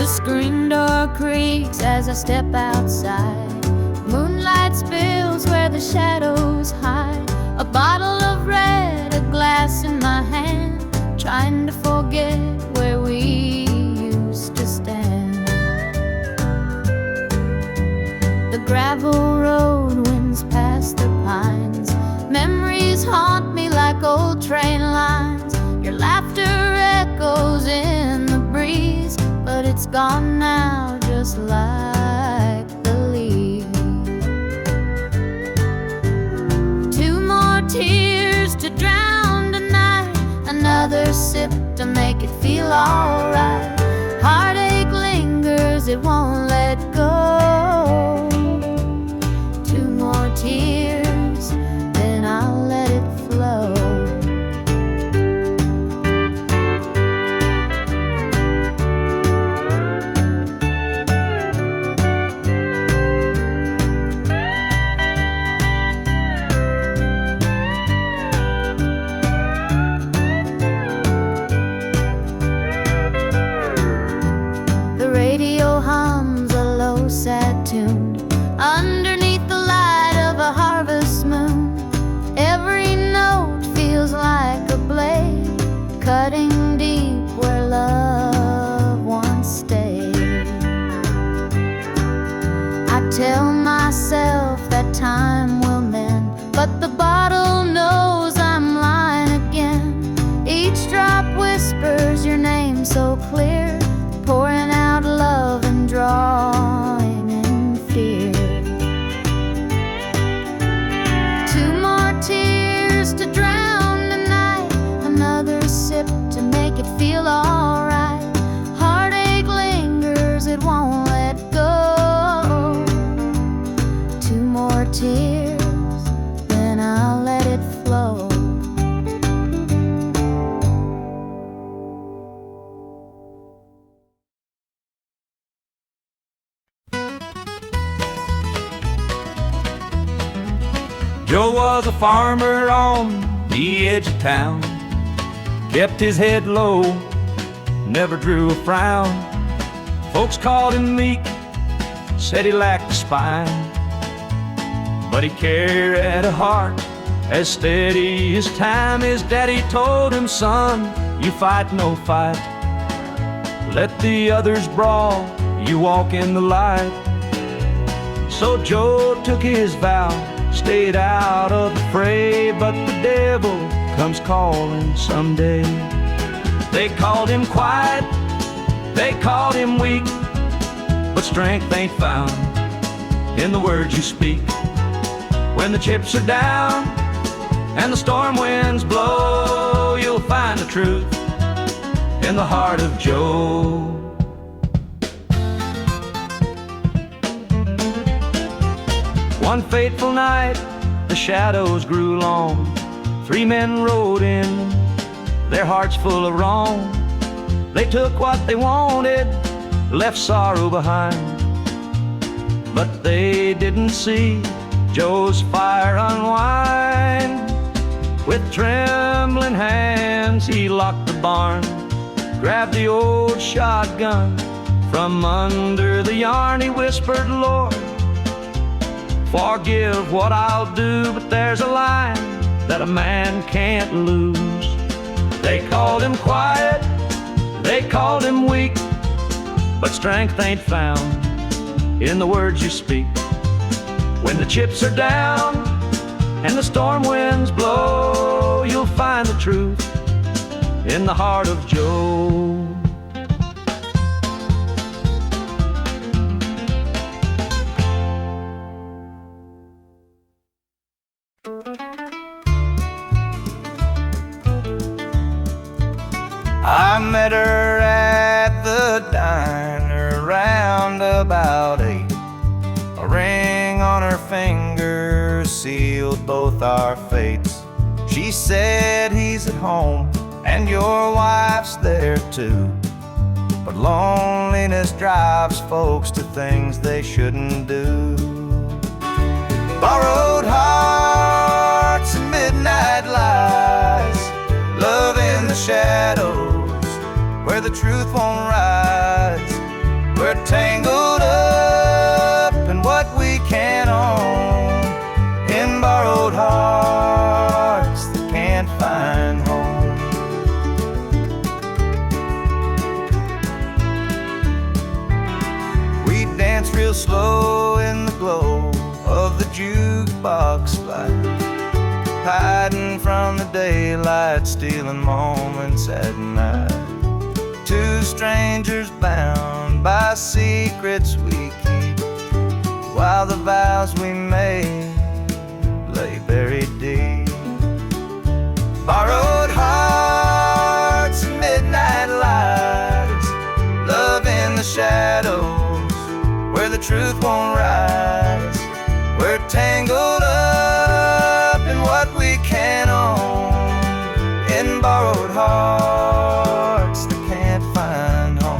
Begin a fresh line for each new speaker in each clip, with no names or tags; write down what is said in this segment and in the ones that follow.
The screen door creaks as I step outside. Moonlight spills where the shadows hide. A bottle of red, a glass in my hand, trying to forget where we used to stand. The gravel road winds past the pines. Memories haunt me like old train lines. Your laughter echoes in the breeze, but it's gone now, just like the leaves. Two more tears to drown tonight, another sip to make it feel alright. Heartache lingers, it won't let go. Two more tears, then I'll let it flow. Sad tune underneath the light of a harvest moon. Every note feels like a blade, cutting deep where love once stayed. I tell myself that time will mend, but the bottle knows I'm lying again. Each drop whispers your name so clear, pouring out love and drawing in fear. Two more tears to drown tonight, another sip to make it feel alright. Heartache lingers, it won't let go. Two more tears, then I'll let it flow.
Joe was a farmer on the edge of town, kept his head low, never drew a frown. Folks called him meek, said he lacked a spine, but he carried a heart as steady as time. His daddy told him, son, you fight no fight, let the others brawl, you walk in the light. So Joe took his vow, stayed out of the fray, but the devil comes calling someday. They called him quiet, they called him weak, but strength ain't found in the words you speak. When the chips are down and the storm winds blow, you'll find the truth in the heart of Joe. One fateful night, the shadows grew long. Three men rode in, their hearts full of wrong. They took what they wanted, left sorrow behind, but they didn't see Joe's fire unwind. With trembling hands, he locked the barn, grabbed the old shotgun from under the yarn. He whispered, Lord, forgive what I'll do, but there's a line that a man can't lose. They called him quiet, they called him weak, but strength ain't found in the words you speak. When the chips are down and the storm winds blow, you'll find the truth in the heart of Joe.
I met her at the diner round about 8. A ring on her finger sealed both our fates. She said he's at home and your wife's there too, but loneliness drives folks to things they shouldn't do. Borrowed hearts and midnight lies, love in the shadows where the truth won't rise. daylight, stealing moments at night. Two strangers bound by secrets we keep, while the vows we made lay buried deep. Borrowed hearts and midnight lights, love in the shadows where the truth won't rise. We're tangled up in what we can't own, in borrowed hearts that can't find home.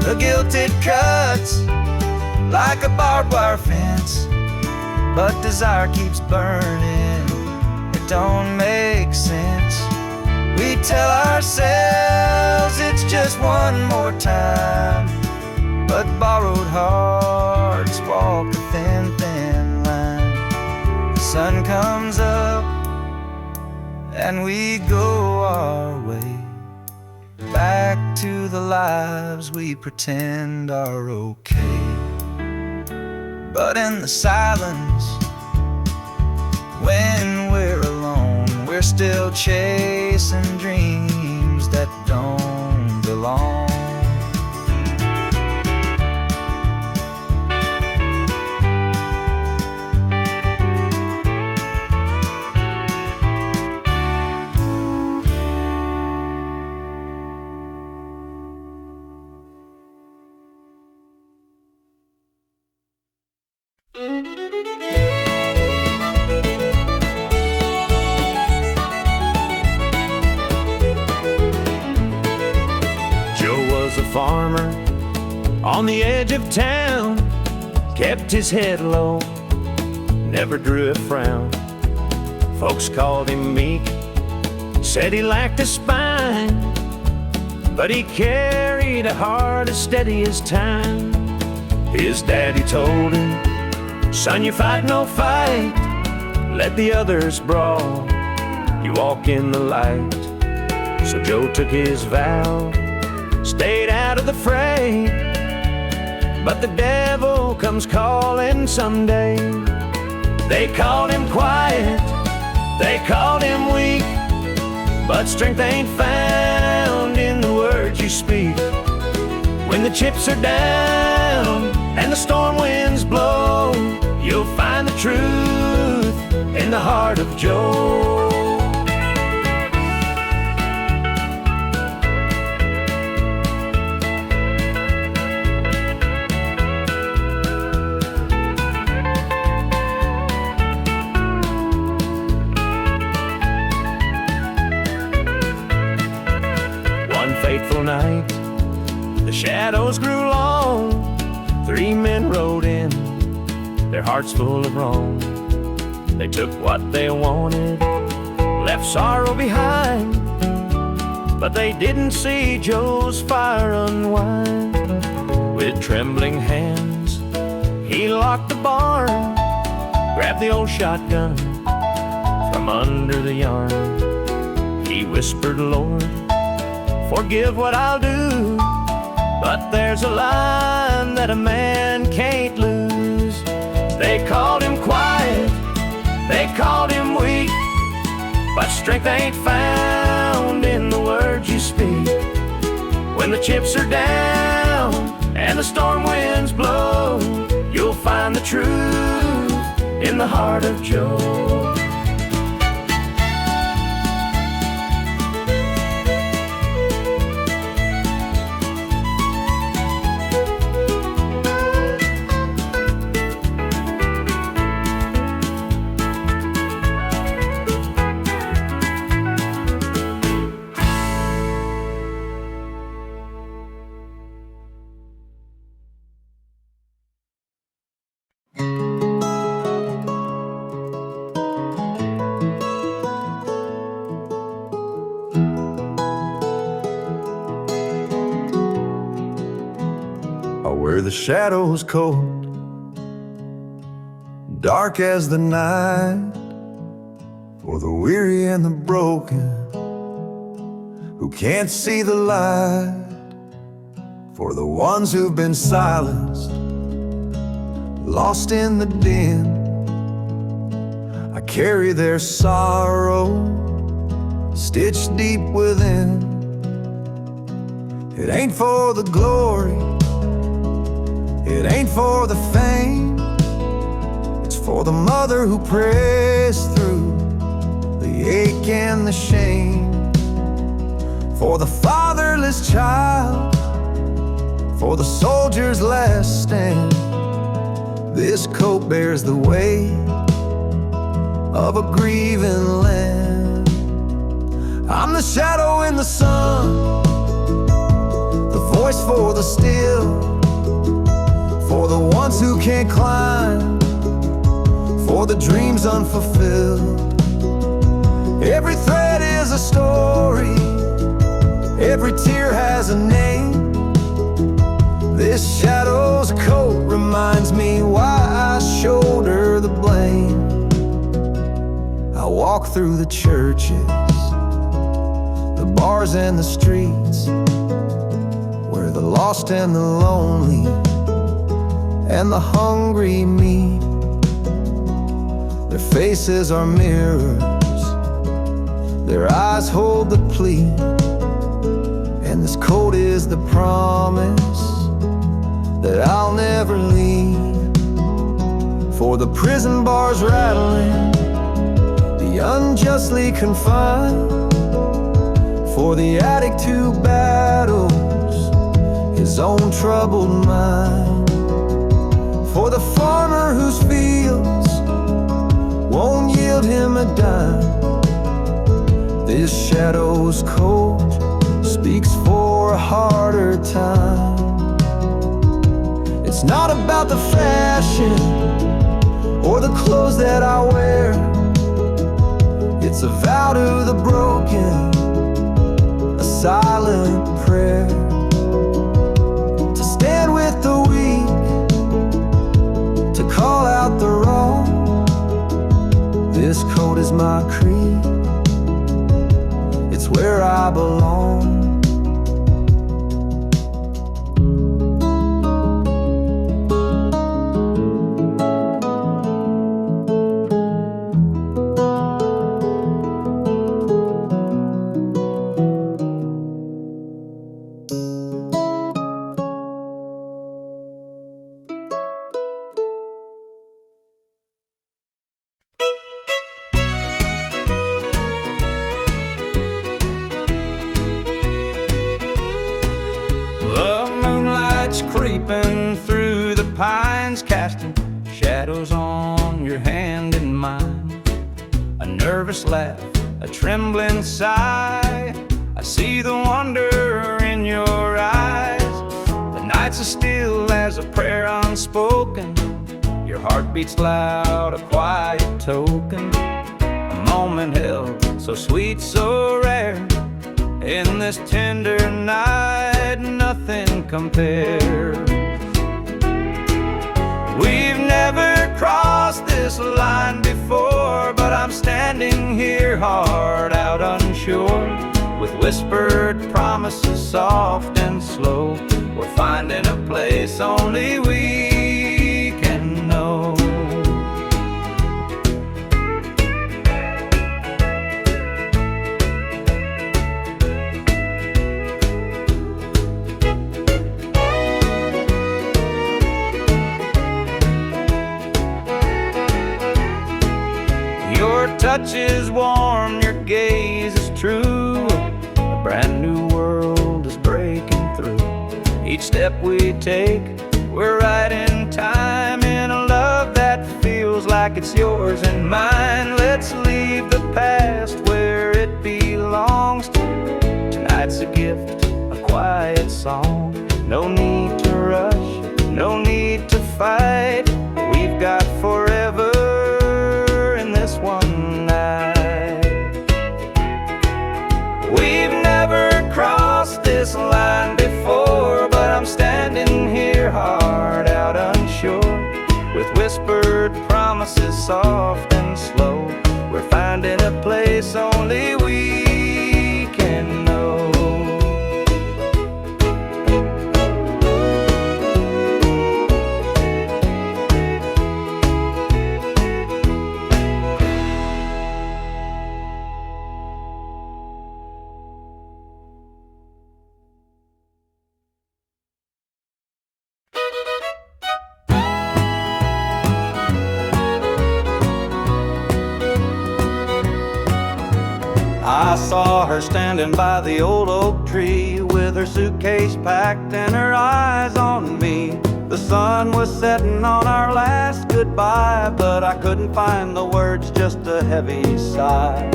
The guilt it cuts like a barbed wire fence, but desire keeps burning, it don't make sense. We tell ourselves it's just one more time, but borrowed hearts walk a thin, thin line. The sun comes up and we go our way, back to the lives we pretend are okay. But in the silence, when we're alone, we're still chasing dreams that don't belong.
Farmer on the edge of town, kept his head low, never drew a frown. Folks called him meek, said he lacked a spine, but he carried a heart as steady as time. His daddy told him, son, you fight no fight, let the others brawl, you walk in the light. So Joe took his vow, stayed out of the fray, but the devil comes calling someday. They called him quiet, they called him weak, but strength ain't found in the words you speak. When the chips are down and the storm winds blow, you'll find the truth in the heart of Joe. Fateful night, the shadows grew long. Three men rode in, their hearts full of wrong. They took what they wanted, left sorrow behind, but they didn't see Joe's fire unwind. With trembling hands, he locked the barn, grabbed the old shotgun from under the yarn. He whispered, Lord, forgive what I'll do, but there's a line that a man can't lose. They called him quiet, they called him weak, but strength ain't found in the words you speak. When the chips are down and the storm winds blow, you'll find the truth in the heart of Joe.
Where the shadows cold dark as the night, for the weary and the broken who can't see the light, for the ones who've been silenced, lost in the din. I carry their sorrow stitched deep within. It ain't for the glory, it ain't for the fame, it's for the mother who prays through the ache and the shame, for the fatherless child, for the soldier's last stand. This coat bears the weight of a grieving land. I'm the shadow in the sun, the voice for the still, for the ones who can't climb, for the dreams unfulfilled. Every thread is a story, every tear has a name. This shadow's coat reminds me why I shoulder the blame. I walk through the churches, the bars and the streets, where the lost and the lonely and the hungry meet. Their faces are mirrors, their eyes hold the plea, and this coat is the promise that I'll never leave. For the prison bars rattling, the unjustly confined, for the addict who battles his own troubled mind, for the farmer whose fields won't yield him a dime. This shadow's coat speaks for a harder time. It's not about the fashion or the clothes that I wear, it's a vow to the broken, a silent prayer, to stand with the weak, to call out the wrong. This coat is my creed, it's where I belong.
Creeping through the pines, casting shadows on your hand and mine. A nervous laugh, a trembling sigh, I see the wonder in your eyes. The nights are still as a prayer unspoken, your heart beats loud, a quiet token. A moment held so sweet, so rare, in this tender night, nothing compares. We've never crossed this line before, but I'm standing here hard out unsure, with whispered promises soft and slow. We're finding a place only we can know. Your touch is warm, your gaze is true, a brand new world is breaking through. Each step we take, we're right in time, in a love that feels like it's yours and mine. Let's leave the past where it belongs. Tonight's a gift, a quiet song. No need to rush, no need to fight. We've got forever one night. We've never crossed this line before, but I'm standing here hard out unsure, with whispered promises
promises soft and slow. We're finding a place only we can know. I saw her standing by the old oak tree with her suitcase packed and her eyes on me. The sun was setting on our last goodbye, but I couldn't find the words, just a heavy sigh.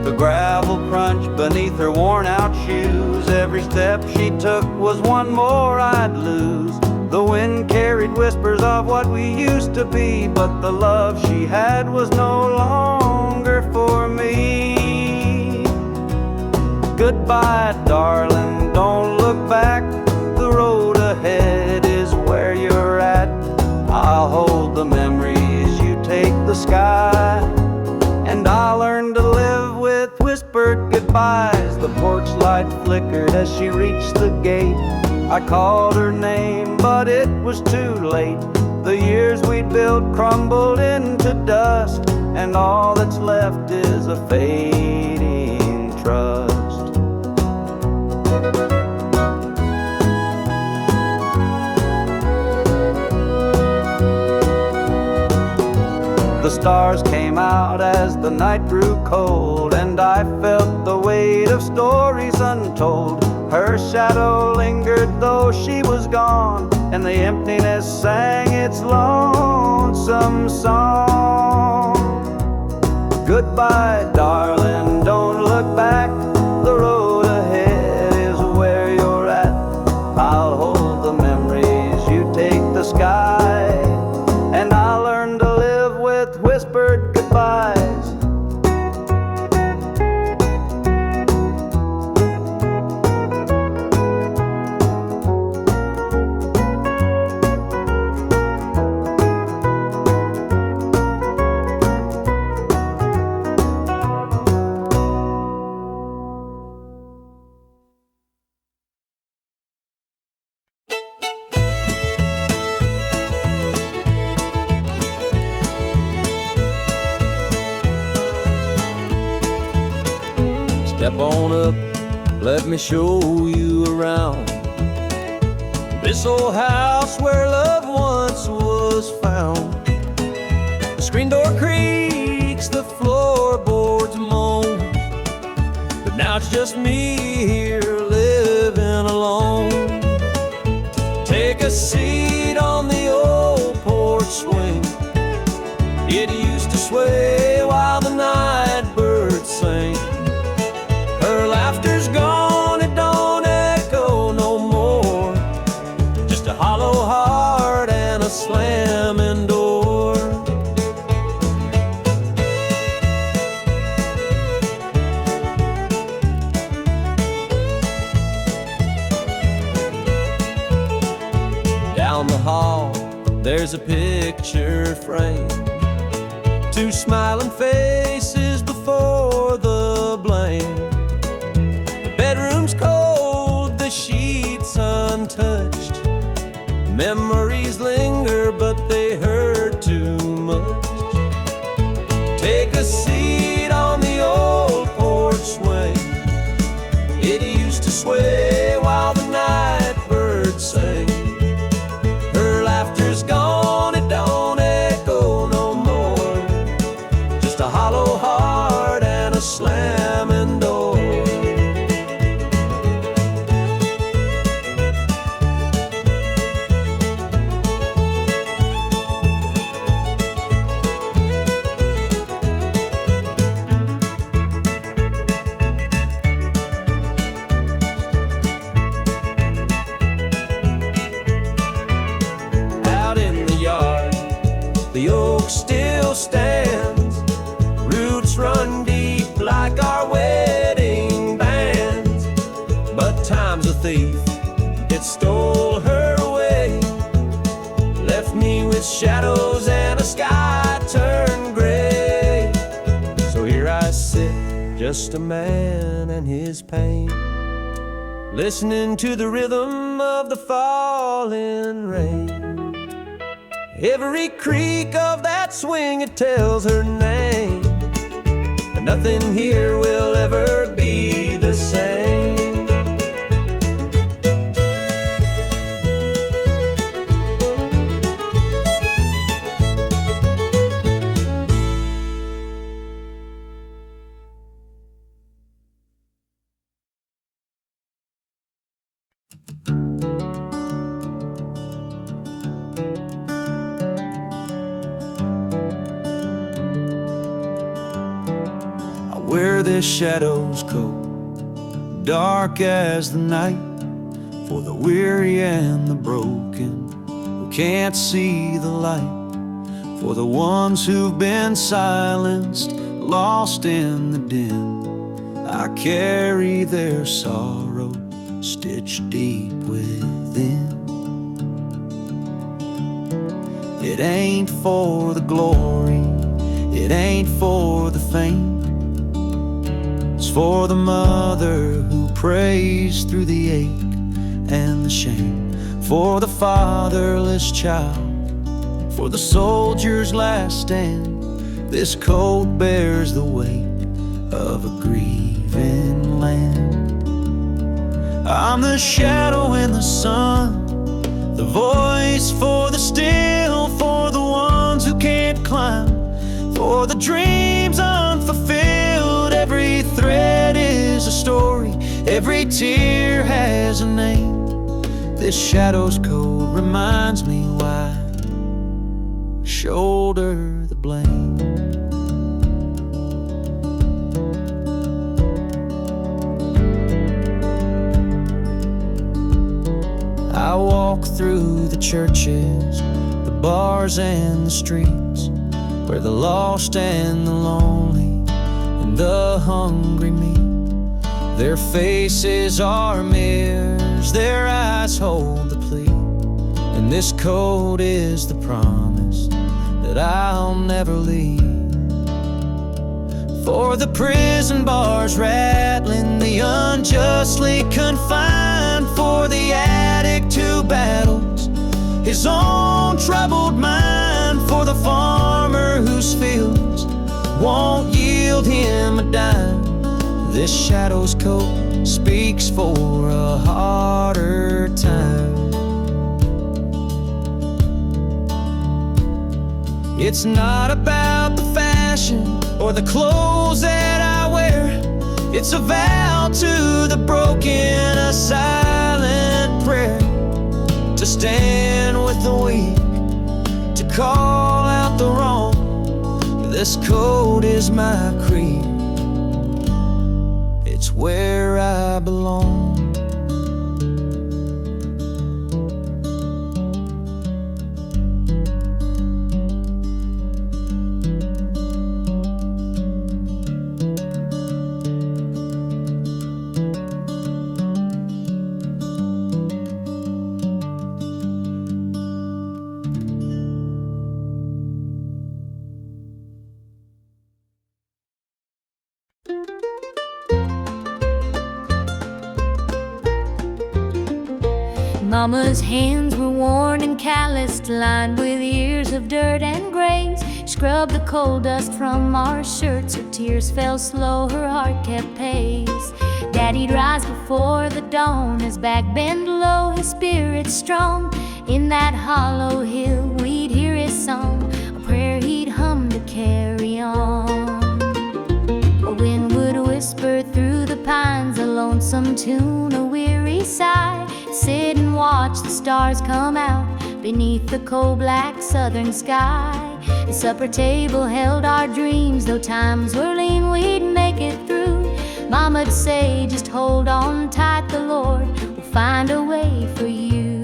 The gravel crunched beneath her worn out shoes. Every step she took was one more I'd lose. The wind carried whispers of what we used to be, but the love she had was no longer for me. Goodbye, darling, don't look back. The road ahead is where you're at. I'll hold the memories, you take the sky. And I'll learn to live with whispered goodbyes. The porch light flickered as she reached the gate. I called her name, but it was too late. The years we'd built crumbled into dust, and all that's left is a fading trust. The stars came out as the night grew cold, and I felt the weight of stories untold. Her shadow lingered though she was gone, and the emptiness sang its lonesome song. Goodbye, darling, don't look back. The road ahead is where you're at. I'll hold the memories, you take the sky. And I'll learn to live with whispered goodbyes.
Step on up, let me show you around this old house where love once was found. The screen door creaks, the floorboards moan, but now it's just me here living alone. Take a seat on the old porch swing. It used to sway while the night birds sang. Her laughter's gone, it don't echo no more. Just a hollow heart and a slamming door. Down the hall, there's a picture frame. Two smiling faces before the blame. Bedroom's cold, the sheets untouched. Memories linger, but they hurt too much. Take a seat on the old porch swing. It used to sway while the night birds sang. Her laughter's gone, it don't echo no more. Just a hollow heart and a slamming door. The oak still stands, roots run deep like our wedding bands. But time's a thief, it stole her away, left me with
with shadows and a sky turned gray. So here I sit, just a man and his pain, listening to the rhythm of the falling rain. Every creak of that swing, it tells her name, but nothing here will ever be the same. Wear this shadow's coat, dark as the night, for the weary and the broken who can't see the light, for the ones who've been silenced, lost in the din. I carry their sorrow stitched deep within. It ain't for the glory, it ain't for the fame, it's for the mother who prays through the ache and the shame, for the fatherless child, for the soldier's last stand. This coat bears the weight of a grieving land. I'm the shadow in the sun, the voice for the still, for the ones who can't climb, for the dreams unfulfilled. Every thread is a story, every tear has a name. This shadow's coat reminds me why I shoulder the blame. I walk through the churches, the bars and the streets, where the lost and the lonely and the hungry meet. Their faces are mirrors, their eyes hold the plea, and this coat is the promise that I'll never leave. For the prison bars rattling, the unjustly confined, for the addict who battles his own troubled mind, for the farmer whose fields won't yield him a dime. This shadow's coat speaks for a harder time. It's not about the fashion or the clothes that I wear, it's a vow to the broken, a silent prayer, to stand with the weak, to call out the wrong. This coat is my creed, it's where I belong.
Mama's hands were worn and calloused, lined with years of dirt and graze. Scrubbed the coal dust from our shirts, her tears fell slow, her heart kept pace. Daddy'd rise before the dawn, his back bent low, his spirit strong. In that hollow hill we'd hear his song, a prayer he'd hum to carry on. A wind would whisper through the pines, a lonesome tune, a weary sigh. Sit and watch the stars come out beneath the coal-black southern sky. The supper table held our dreams, though times were lean, we'd make it through. Mama'd say, just hold on tight, the Lord will find a way for you.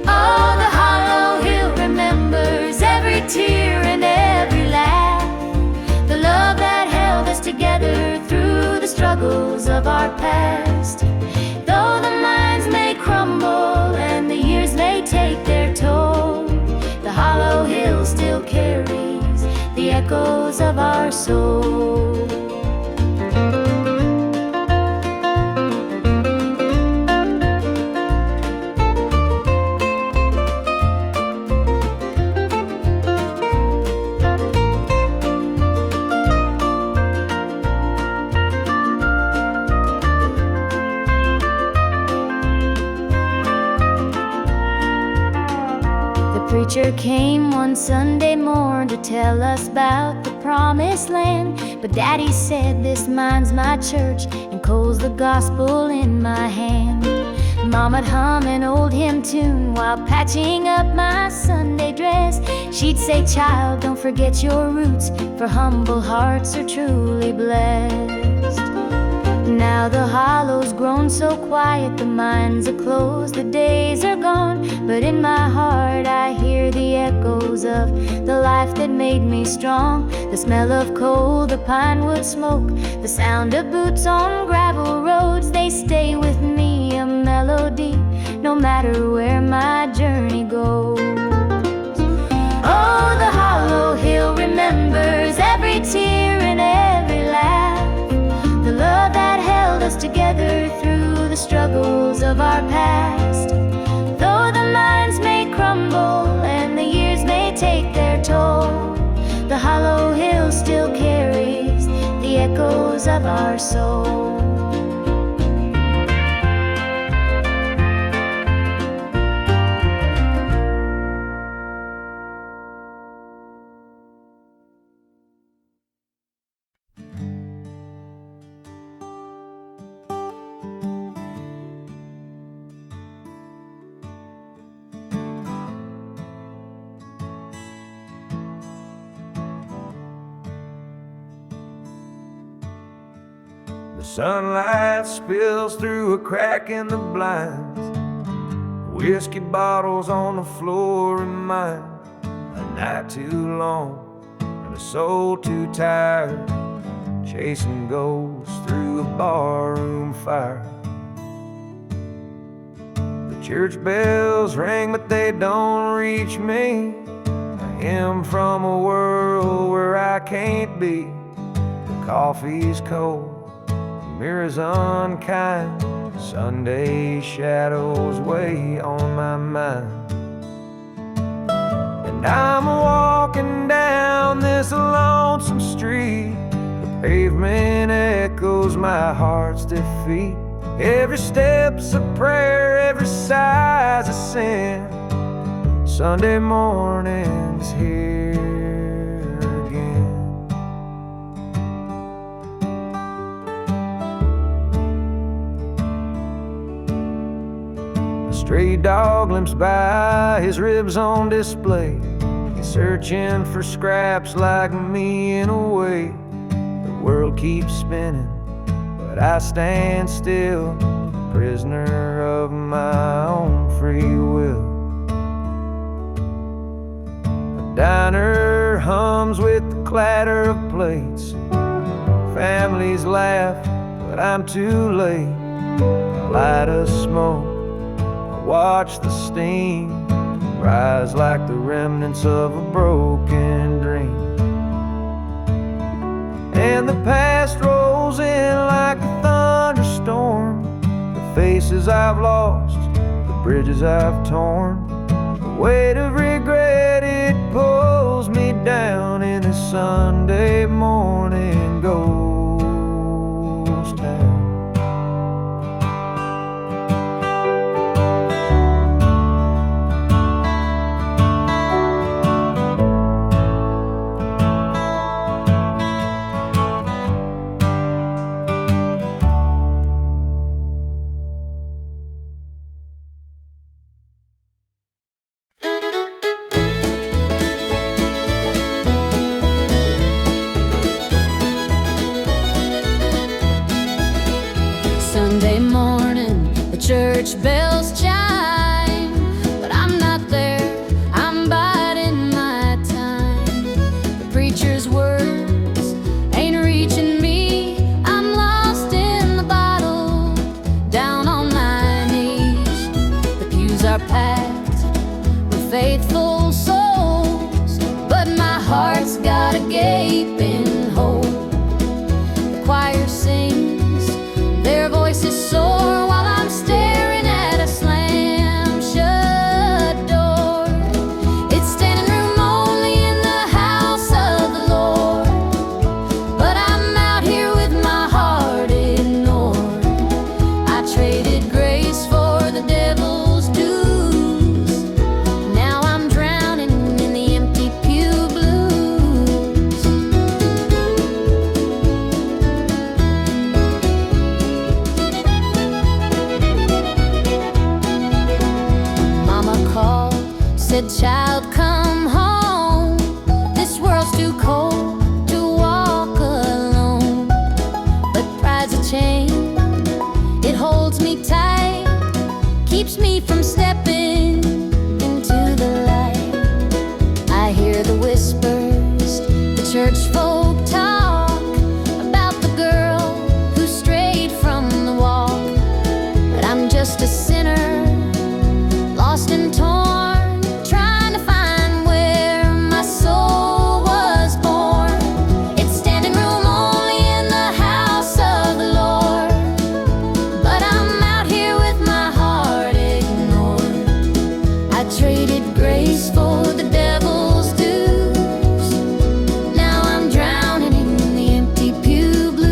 Oh, the hollow hill remembers every tear and every laugh, the love that held us together through the struggles of our past. Though the minds may crumble and the years may take their toll, echoes of our soul. Preacher came one Sunday morn to tell us about the promised land. But Daddy said, this mine's my church, and Cole's the gospel in my hand. Mama'd hum an old hymn tune while patching up my Sunday dress. She'd say, child, don't forget your roots, for humble hearts are truly blessed. Now the hollow's grown so quiet, the mines are closed, the days are gone. But in my heart I hear the echoes of the life that made me strong. The smell of coal, the pine wood smoke, the sound of boots on gravel roads, they stay with me, a melody, no matter where my journey goes. Oh, the hollow hill remembers every tear and every laugh, the love that held us together through the struggles of our past. Though the mines may crumble and the years may take their toll, the hollow hill still carries the echoes of our soul.
The sunlight spills through a crack in the blinds. Whiskey bottles on the floor remind a night too long and a soul too tired, chasing ghosts through a barroom fire. The church bells ring, but they don't reach me. A hymn from a world where I can't be. The coffee's cold, mirrors unkind, Sunday shadows weigh on my mind. And I'm walking down this lonesome street, the pavement echoes my heart's defeat. Every step's a prayer, every sigh's a sin. Sunday morning's here again. A stray dog limps by, his ribs on display. He's searching for scraps like me in a way. The world keeps spinning, but I stand still, prisoner of my own free will. The diner hums with the clatter of plates. Families laugh, but I'm too late. I light a smoke, I watch the steam rise like the remnants of a broken dream. And the past rolls in like a thunderstorm. The faces I've lost, the bridges I've torn. The weight of regret, it pulls me down in this Sunday morning ghost town.
Sunday morning, the church bells chime, but I'm not there, I'm biding my time. The preacher's words ain't reaching me, I'm lost in the bottle, down on my knees. The pews are packed with faithful souls, but my heart's got a gate said, "Child, come home. This world's too cold to walk alone." But pride's a chain, it holds me tight, keeps me from stepping into the light. I hear the whispers, the church folk talk about the girl who strayed from the wall. But I'm just a sinner, lost and torn, trying to find where my soul was born. It's standing room only in the house of the Lord, but I'm out here with my heart ignored. I traded grace for the devil's dues. Now I'm drowning in the empty pew blues.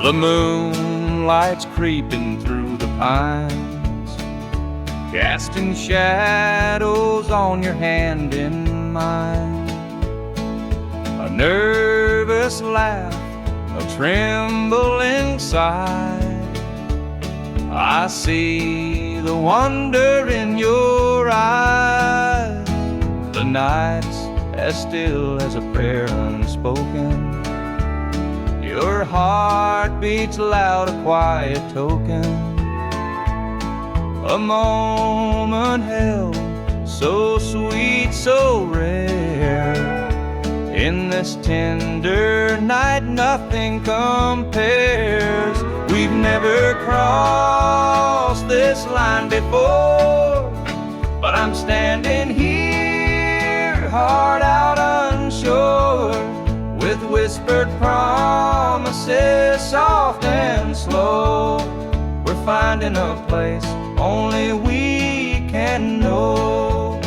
The moonlight's creeping through the pines, casting shadows on your hand in mine. A nervous laugh, a trembling sigh. I see the wonder in your eyes. The night's as still as a prayer unspoken. Your heart beats loud, a quiet token. A moment held, so sweet, so rare. In this tender night, nothing compares. We've never crossed this line before, but I'm standing here, heart out unsure, with whispered promises, soft and slow. We're finding a place only we can know.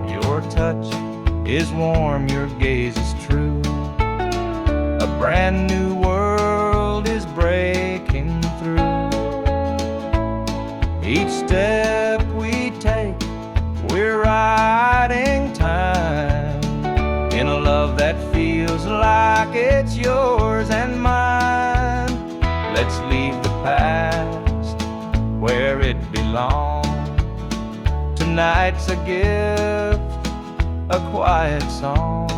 Your touch is warm, your gaze is true. A brand new world is breaking through. Each step we take, we're riding time in a love that feels like it's yours and mine. Let's leave the past where it belongs. Tonight's a gift, a quiet song.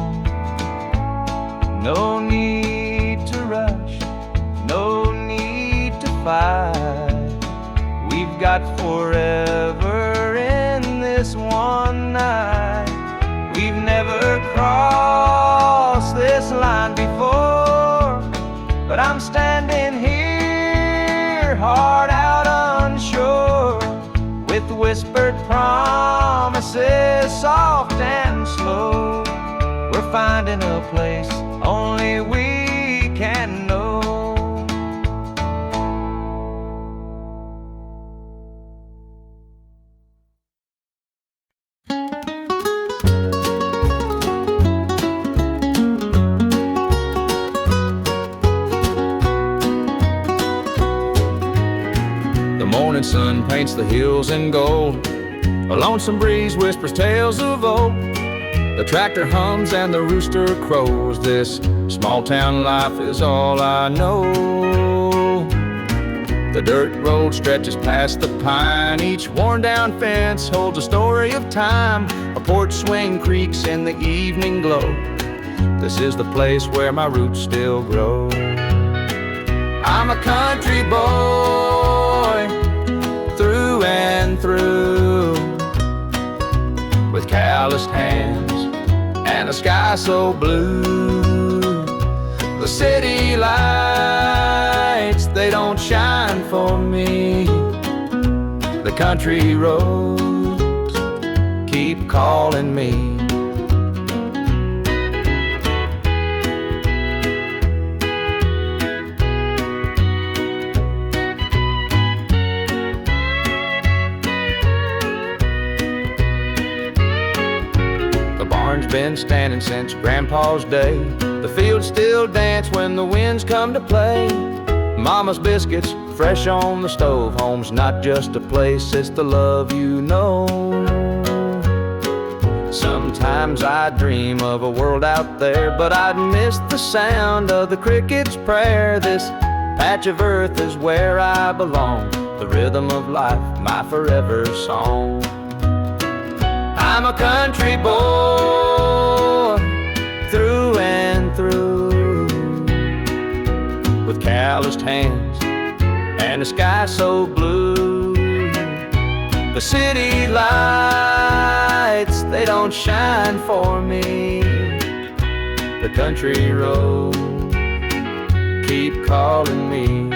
No need to rush, no need to fight. We've got forever in this one night. We've never crossed this line before, but I'm standing here, heart out unsure, with whispered promises, soft and slow. We're finding a place only we can know. The morning sun paints the hills in gold. A lonesome breeze whispers tales of old. The tractor hums and the rooster crows. This small town life is all I know. The dirt road stretches past the pine. Each worn down fence holds a story of time. A porch swing creaks in the evening glow. This is the place where my roots still grow. I'm a country boy through and
calloused hands and a sky so blue. The city lights, they don't shine for me. The country roads keep calling me. Been standing since Grandpa's day. The fields still dance when the winds come to play. Mama's biscuits fresh on the stove. Home's not just a place, it's the love you know. Sometimes I dream of a world out there, but I'd miss the sound of the cricket's prayer. This patch of earth is where I belong, the rhythm of life, my forever song. I'm a country boy, through and through, with calloused hands and a sky so blue. The city lights, they don't shine for me. The country roads keep calling me.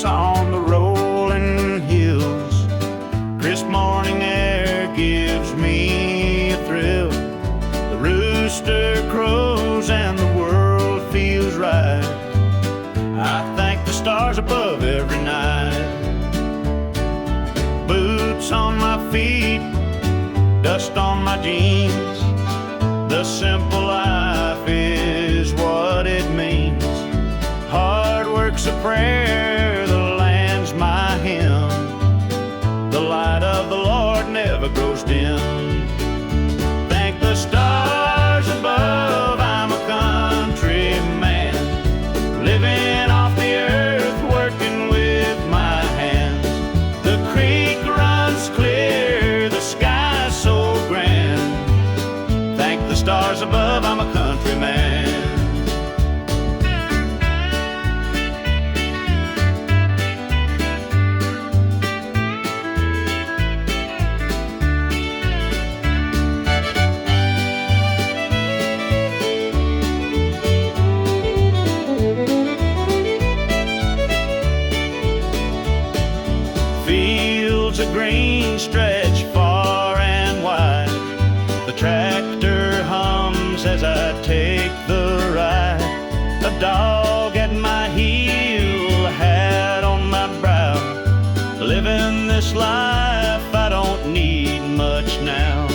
On the rolling hills, crisp morning air gives me a thrill. The rooster crows and the world feels right. I thank the stars above every night. Boots on my feet, dust on my jeans. The simple life is what it means. Hard work's a prayer, the land's my hymn. The light of the Lord never grows dim. Thank the stars above, I'm a country man, living off the earth, working with my hands. The creek runs clear, the sky's so grand. Thank the stars above, I'm a country man. Green stretch far and wide. The tractor hums as I take the ride. A dog at my heel, a hat on my brow. Living this life, I don't need much now.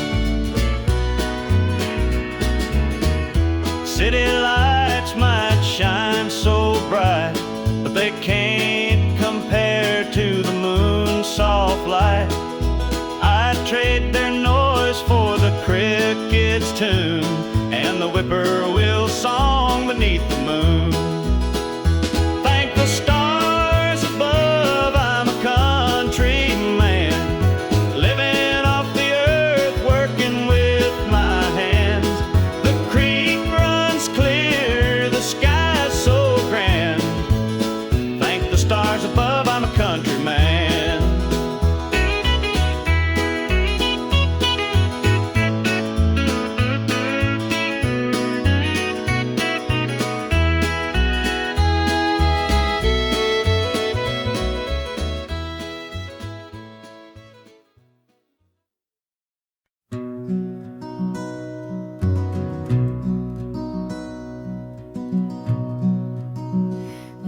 City lights might shine so bright, but they can't compare to the moon's soft light. I'd trade their noise for the cricket's tune and the whippoorwill song beneath the moon. Thank the stars above, I'm a country man, living off the earth, working with my hands. The creek runs clear, the sky's so grand. Thank the stars above, I'm a country man.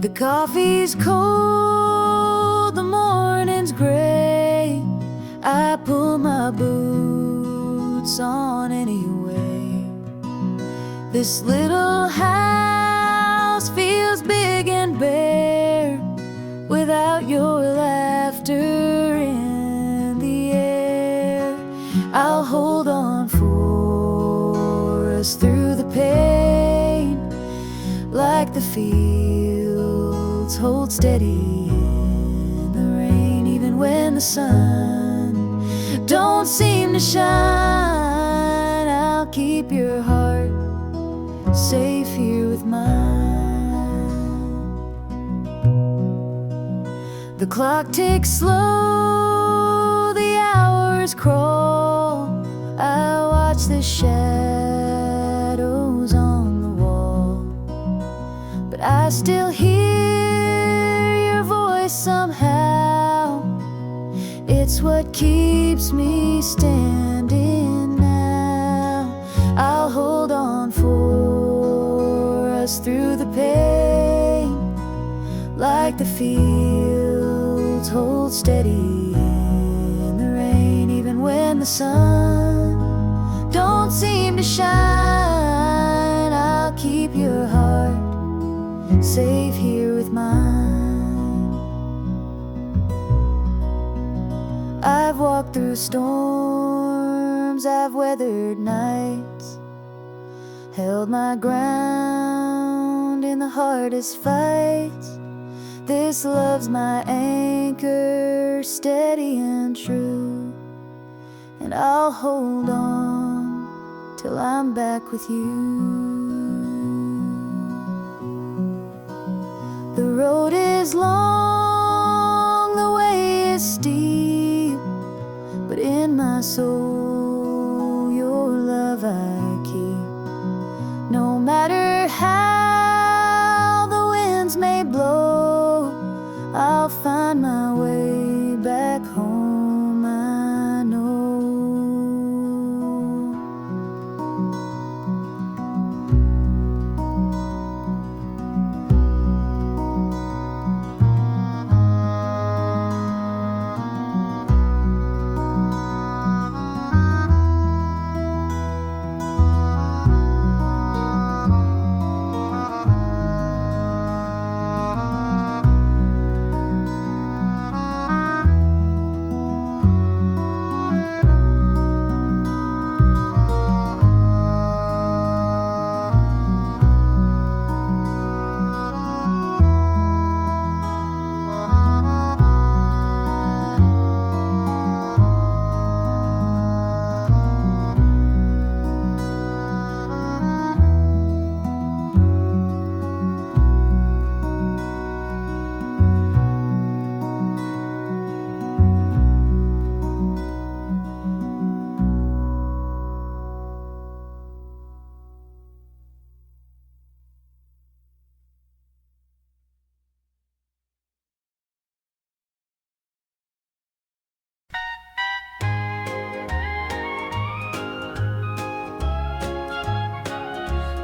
The coffee's cold, the morning's gray. I pull my boots on anyway. This little house feels big and bare without your laughter in the air. I'll hold on for us through the pain, like the fields hold steady in the rain. when the sun don't seem to shine. I'll keep your heart safe here with mine. The clock ticks slow, the hours crawl. I watch the shadows on the wall, but I still hear your voice somehow. It's what keeps me standing now. I'll hold on for us through the pain, like the fields hold steady in the rain. Even when the sun don't seem to shine, I'll keep your heart safe here with mine. I've walked through storms, I've weathered nights, held my ground in the hardest fights. This love's my anchor, steady and true, and I'll hold on till I'm back with you. The road is long, the way is steep, but in my soul your love I keep. No matter how the winds may blow, I'll find my way back home, I know.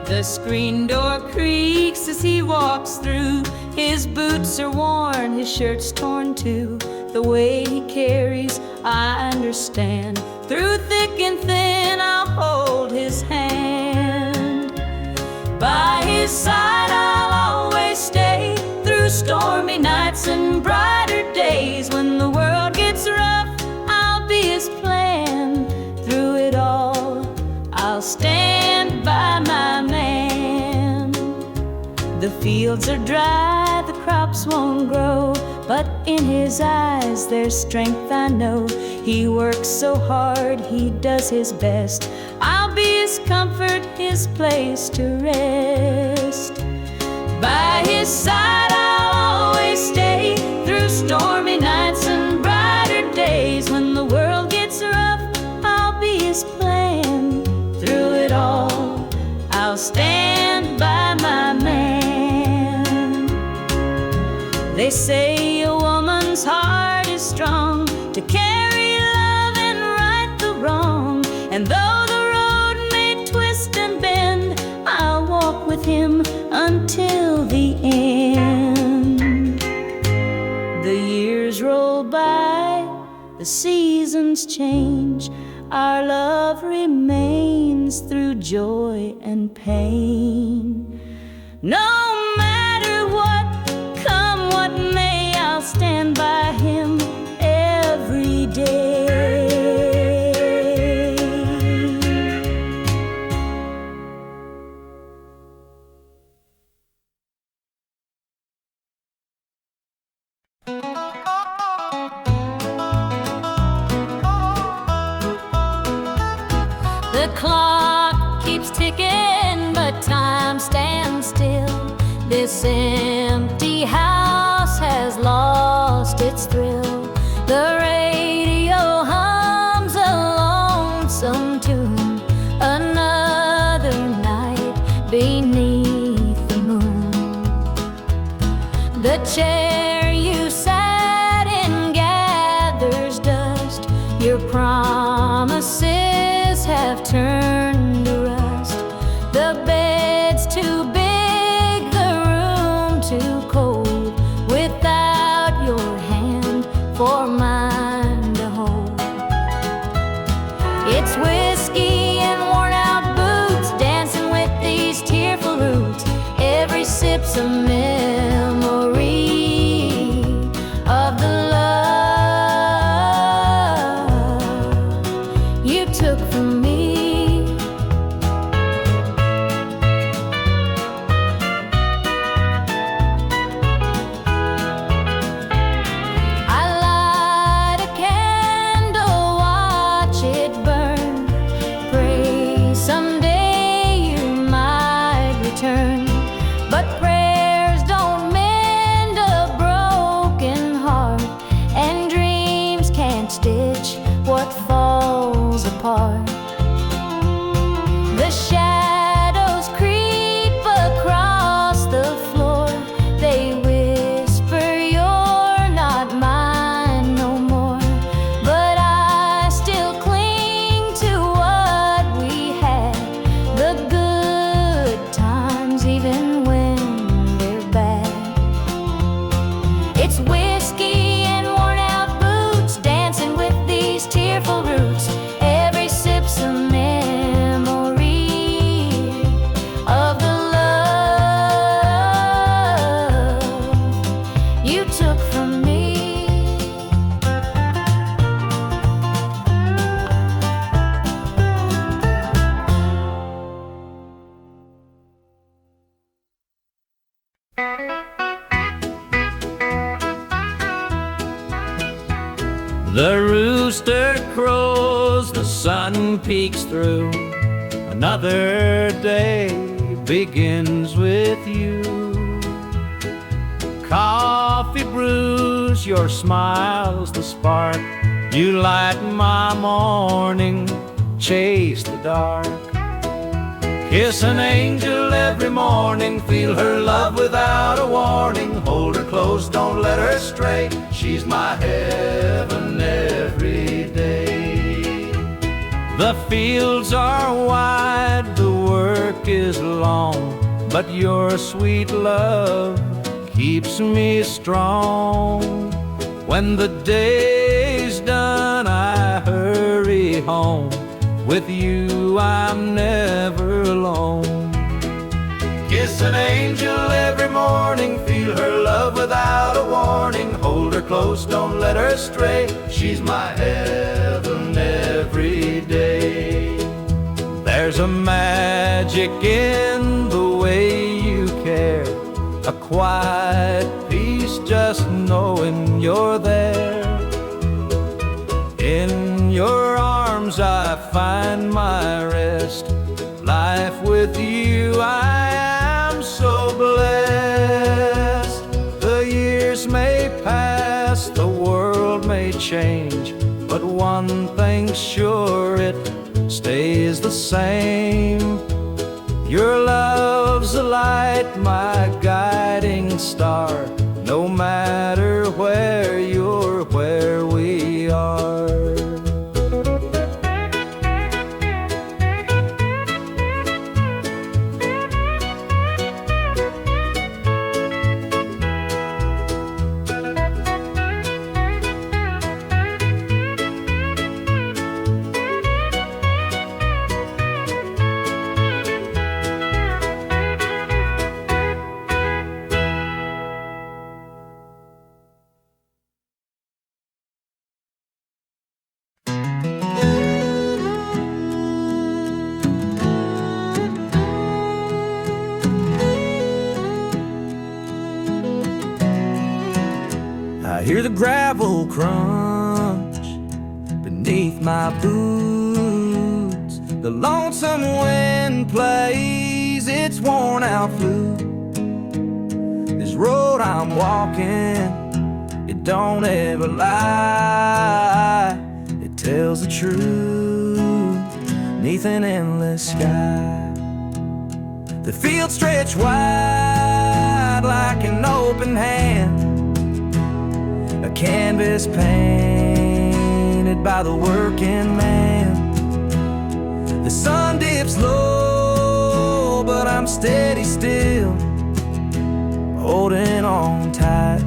The screen door creaks as he walks through. His boots are worn, his shirt's torn too. The way he carries, I understand. Through thick and thin, I'll hold his hand. By his side, I'll always stay. Through stormy nights and brighter days. When the world gets rough, I'll be his plan. Through it all, I'll stand by my man. The fields are dry, the crops won't grow, but in his eyes there's strength, I know. He works so hard, he does his best. I'll be his comfort, his place to rest. By his side I'll always stay. Through stormy nights and brighter days. When the world gets rough, I'll be his plan. Through it all, I'll stand by my man. They say a woman's heart is strong to carry love and right the wrong. And though the road may twist and bend, I'll walk with him until the end. The years roll by, the seasons change. Our love remains through joy and pain. No matter what, come what may, I'll stand by him every day. clock keeps ticking, but time stands still. This empty house has lost its thrill. The radio hums a lonesome tune, another night beneath the moon. The chair you sat in gathers dust. Your promises have turned to rust. The bed's too big, the room too cold, without your hand for mine to hold. It's whiskey and worn out boots, dancing with these tearful roots. Every sip's a memory of the love you took from me. I light a candle, watch it burn, pray someday you might return. But prayers don't mend a broken heart, and dreams can't stitch what falls apart. The shadows creep across the floor. They whisper you're not mine no more. But I still cling to what we had, the good times even when they're bad. It's whiskey and worn out boots, dancing with these tearful roots. Every sip's a memory of the love you took from me.
The rooster crows, the sun peeks through. Another day begins with you. Coffee brews, your smile's the spark. You light my morning, chase the dark. Kiss an angel every morning, feel her love without a warning. Hold her close, don't let her stray. She's my heaven every day. The fields are wide, the work is long, but your sweet love keeps me strong. When the day's done, I hurry home. With you, I'm never alone. Kiss an angel every morning, feel her love without a warning. Hold her close, don't let her stray. She's my heaven every day. There's a magic in the way you care, a quiet peace just knowing you're there. In your arms I find my rest. Life with you I am so blessed. The years may pass, the world may change, but one thing's sure, it stays the same. Your love's a light, my guiding star. No matter where you're, where we are. I hear the gravel crunch beneath my boots. The lonesome wind plays its worn out flute. This road I'm walking, it don't ever lie. It tells the truth neath an endless sky. The fields stretch wide like an open hand, a canvas painted by the working man. The sun dips low, but I'm steady still, holding on tight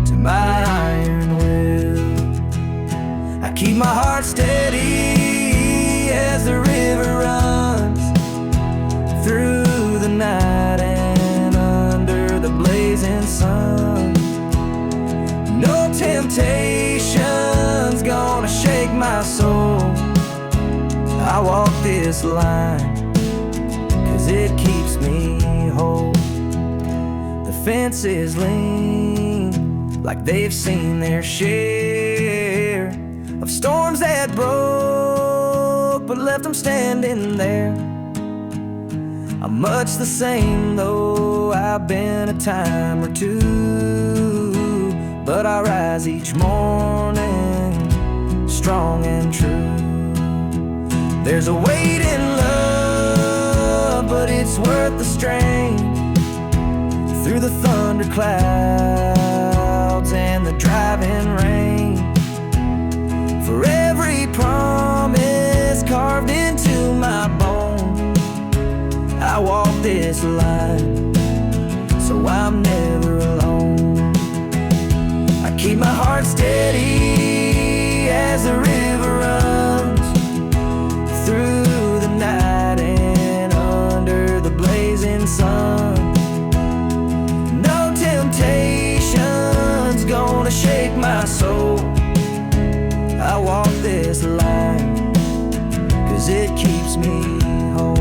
to my iron will. I keep my heart steady as the river runs through the night and under the blazing sun. No temptation's gonna shake my soul. I walk this line 'cause it keeps me whole. The fences lean like they've seen their share of storms that broke but left them standing there. I'm much the same though I've been a time or two, but I rise each morning strong and true. There's a weight in love, but it's worth the strain. Through the thunder clouds and the driving rain, for every promise carved into my bone, I walk this line, so I'm never alone. I keep my heart steady as the river runs through the night and under the blazing sun. No temptation's gonna shake my soul. I walk this line 'cause it keeps me whole.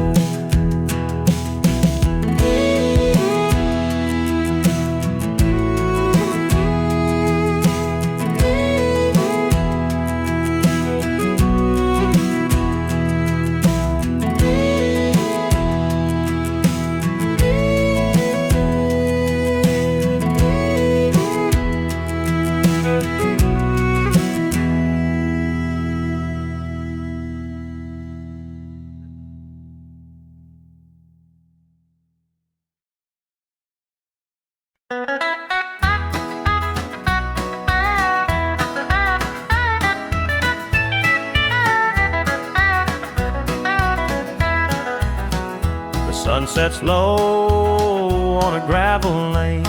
Sun sets low on a gravel lane.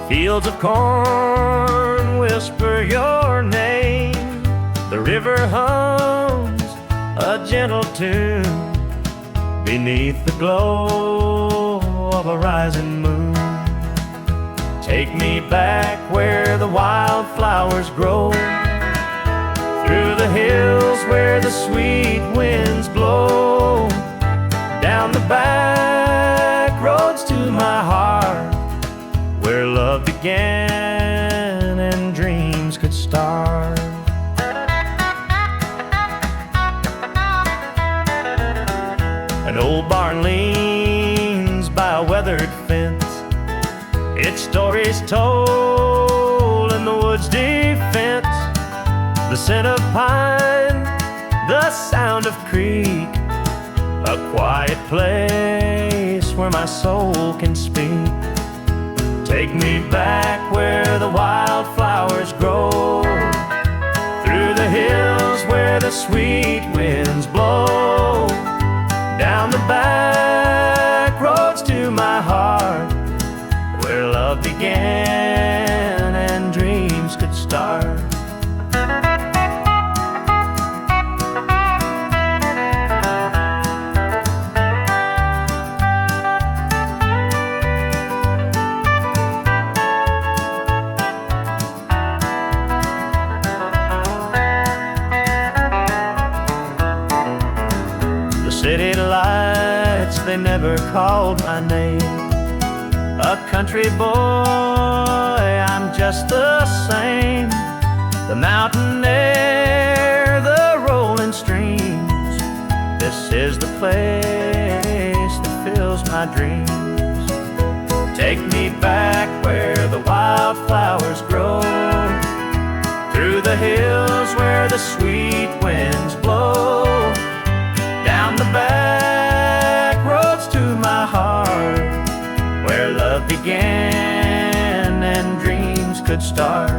Fields of corn whisper your name. The river hums a gentle tune beneath the glow of a rising moon. Take me back where the wildflowers grow, through the hills where the sweet winds blow, down the back roads to my heart, where love began and dreams could start. An old barn leans by a weathered fence, its stories told in the woods' defense. The scent of pine, the sound of creek, a quiet place where my soul can speak. Take me back where the wildflowers grow, through the hills where the sweet winds blow, down the back roads to my heart, where love began and dreams could start. City lights, they never called my name. A country boy, I'm just the same. The mountain air, the rolling stream,
place that fills my dreams. Take me back where the wildflowers grow, through the hills where the sweet winds blow, down the back roads to my heart, where love began and dreams could start.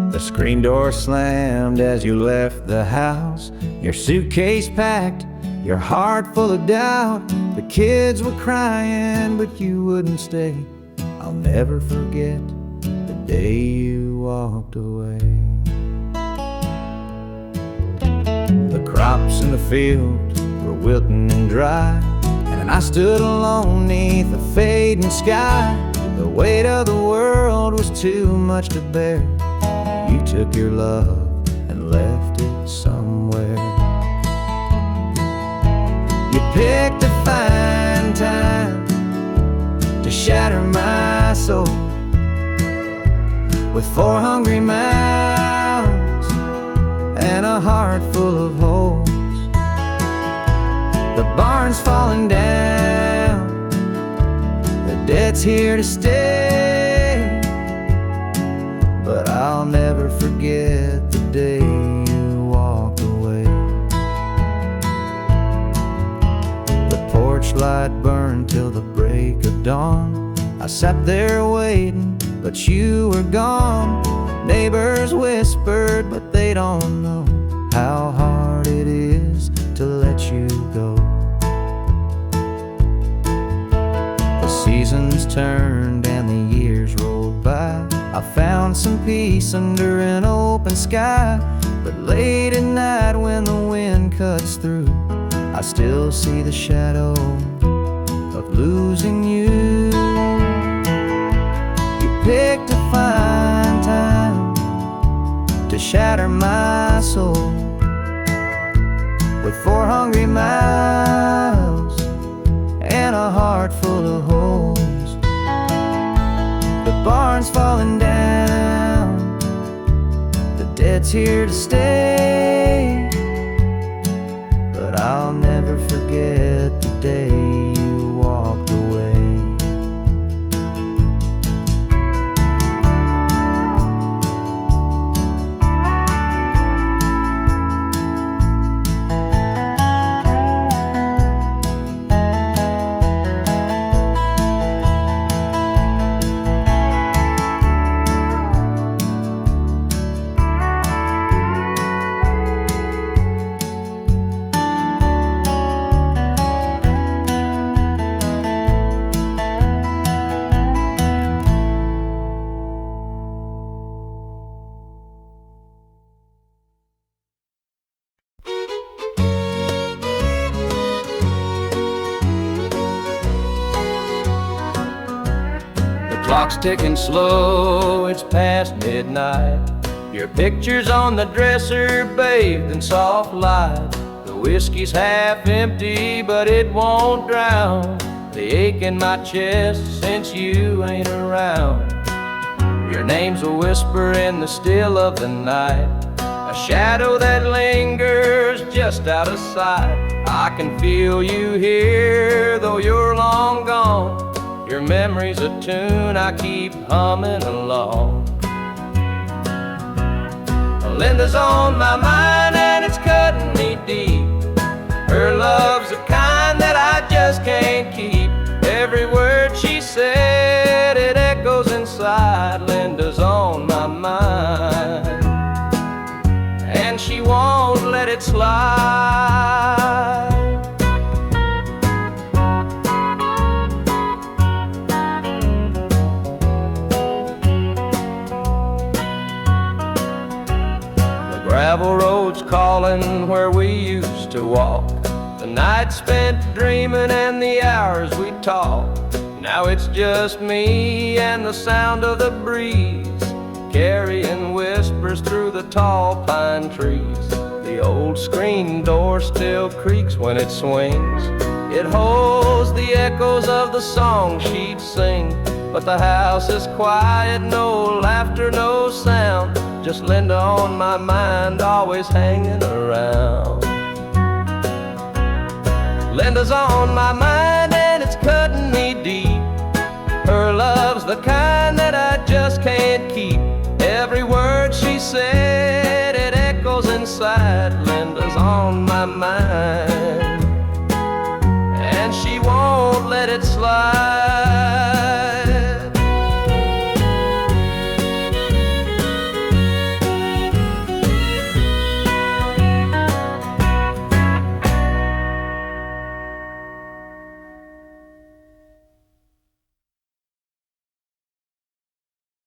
The screen door slammed as you left the house, your suitcase packed, your heart full of doubt. The kids were crying, but you wouldn't stay. I'll never forget the day you walked away. The crops in the field were wilting and dry, and I stood alone neath the fading sky. The weight of the world was too much to bear. You took your love and left it somewhere. You picked a fine time to shatter my soul, with 4 hungry mouths and a heart full of holes. The barn's falling down, the debt's here to stay, but I'll never forget the day you walked away. The porch light burned till the break of dawn. I sat there waiting, but you were gone. Neighbors whispered, but they don't know how hard it is to let you go. The seasons turned and the years rolled by. I found some peace under an open sky, but late at night when the wind cuts through, I still see the shadow of losing you. You picked a fine time to shatter my soul, with 4 hungry mouths and a heart full of holes. The barn's falling down, the debt's here to stay, but I'll never forget the day you walked away. Clock's ticking slow, it's past midnight. Your picture's on the dresser, bathed in soft light. The whiskey's half empty, but it won't drown the ache in my chest since you ain't around. Your name's a whisper in the still of the night, a shadow that lingers just out of sight. I can feel you here, though you're long gone. Your memory's a tune I keep humming along. Linda's on my mind and it's cutting me deep. Her love's the kind that I just can't keep. Every word she said, it echoes inside. Linda's on my mind, and she won't let it slide. Gravel roads calling where we used to walk, the night spent dreaming and the hours we talked. Now it's just me and the sound of the breeze, carrying whispers through the tall pine trees. The
The old screen door still creaks when it swings. It holds the echoes of the song she'd sing. But the house is quiet, no laughter, no sound. Just Linda on my mind, always hanging around. Linda's on my mind and it's cutting me deep. Her love's the kind that I just can't keep. Every word she said, it echoes inside. Linda's on my mind and she won't let it slide.